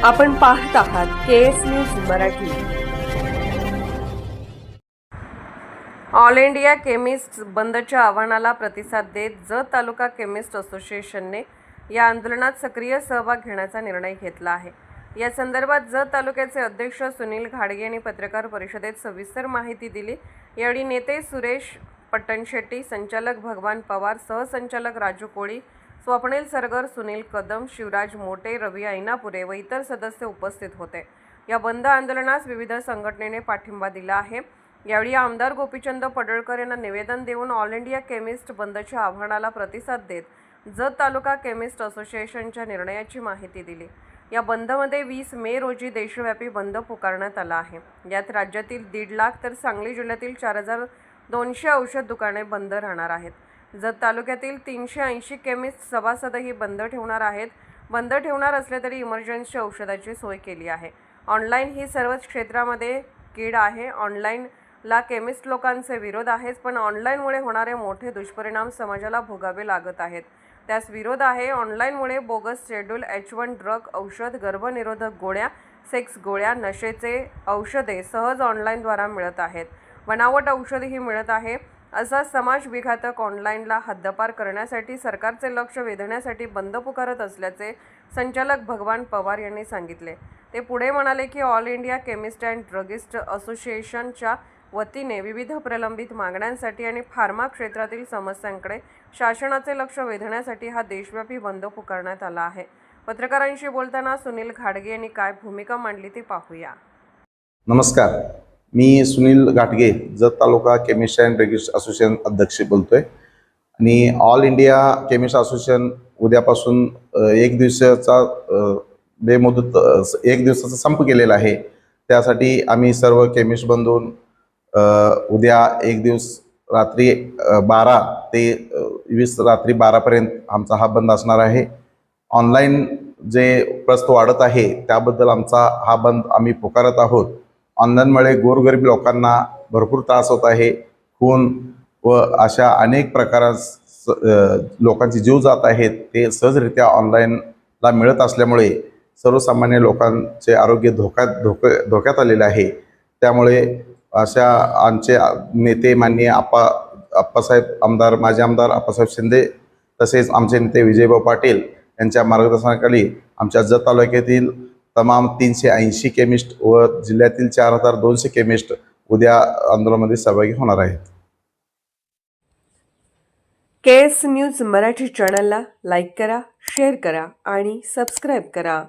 आपण पाहत आहात KS news Marathi. All India chemist बंदच्या आव्हानाला प्रतिसाद देत जत तालुका केमिस्ट असोसिएशनने या आंदोलनात सक्रिय सहभाग घेण्याचा निर्णय घेतला आहे। या संदर्भात जत तालुक्याचे अध्यक्ष सुनील घाडगे यांनी पत्रकार परिषदेत सविस्तर माहिती दिली। यावेळी नेते सुरेश पट्टणशेट्टी, संचालक भगवान पवार, सहसंचालक राजू कोळी, स्वप्नील सरगर, सुनील कदम, शिवराज मोटे, रवी ऐनापुरे व इतर सदस्य उपस्थित होते। या बंद आंदोलनास विविध संघटनेने पाठिंबा दिला आहे। यावेळी आमदार गोपीचंद पडळकर यांना निवेदन देऊन ऑल इंडिया केमिस्ट बंदच्या आव्हानाला प्रतिसाद देत जत तालुका केमिस्ट असोसिएशनच्या निर्णयाची माहिती दिली। या बंदमध्ये 20 मे रोजी देशव्यापी बंद पुकारण्यात आला आहे। यात राज्यातील 1.5 लाख तर सांगली जिल्ह्यातील 4200 औषध दुकाने बंद राहणार आहेत। जत तालुक्यातील 380 केमिस्ट सभासदही बंद ठेवणार आहेत। बंद ठेवणार असले तरी इमर्जन्सी औषधाची सोय केली आहे। ऑनलाईन ही सर्वच क्षेत्रामध्ये कीड आहे। ऑनलाईनला केमिस्ट लोकांचे विरोध आहेच, पण ऑनलाईनमुळे होणारे मोठे दुष्परिणाम समाजाला भोगावे लागत आहेत, त्यास विरोध आहे। ऑनलाईनमुळे बोगस शेड्यूल, H1 ड्रग, औषध, गर्भनिरोधक गोळ्या, सेक्स गोळ्या, नशेचे औषधे सहज ऑनलाईनद्वारा मिळत आहेत। बनावट औषधही मिळत आहे। असा समाज विघातक ऑनलाईनला हद्दपार करण्यासाठी सरकारचे लक्ष वेधण्यासाठी बंद पुकारत असल्याचे संचालक भगवान पवार यांनी सांगितले। ते पुढे म्हणाले की all India chemist and druggist असोसिएशनच्या वतीने विविध प्रलंबित मागण्यांसाठी आणि फार्मा क्षेत्रातील समस्यांकडे शासनाचे लक्ष वेधण्यासाठी हा देशव्यापी बंद पुकारण्यात आला आहे। पत्रकारांशी बोलताना सुनील घाडगे यांनी काय भूमिका मांडली ते पाहूया। नमस्कार, मी सुनील घाटगे, जत तालुका केमिस्ट अँड ड्रगिस्ट असोसिएशन अध्यक्ष बोलतोय। आणि ऑल इंडिया केमिस्ट असोसिएशन उद्यापासून एक दिवसाचा बेमुदत एक दिवसाचा संप केलेला आहे। त्यासाठी आम्ही सर्व केमिस्ट बंधून उद्या एक दिवस रात्री 12 ते 20 रात्री 12 पर्यंत आमचा हा बंद असणार आहे। ऑनलाईन जे प्रस्त वाढत आहे त्याबद्दल आमचा हा बंद आम्ही पुकारत आहोत। ऑनलाईनमुळे गोरगरीब लोकांना भरपूर त्रास होत आहे। खून व अशा अनेक प्रकारात लोकांचे जीव जात आहेत। ते सहजरित्या ऑनलाईनला मिळत असल्यामुळे सर्वसामान्य लोकांचे आरोग्य धोक्यात आलेले आहे। त्यामुळे अशा आमचे नेते माननीय आप्पासाहेब आमदार, माजी आमदार आप्पासाहेब शिंदे, तसेच आमचे नेते विजयभाऊ पाटील यांच्या मार्गदर्शनाखाली आमच्या जत तालुक्यातील तमाम 380 केमिस्ट व जिल्ह्यातील 4200 केमिस्ट उद्या आंदोलनामध्ये सहभागी होणार आहेत। केएस न्यूज मराठी चॅनलला लाईक करा, शेअर करा आणि सबस्क्राईब करा।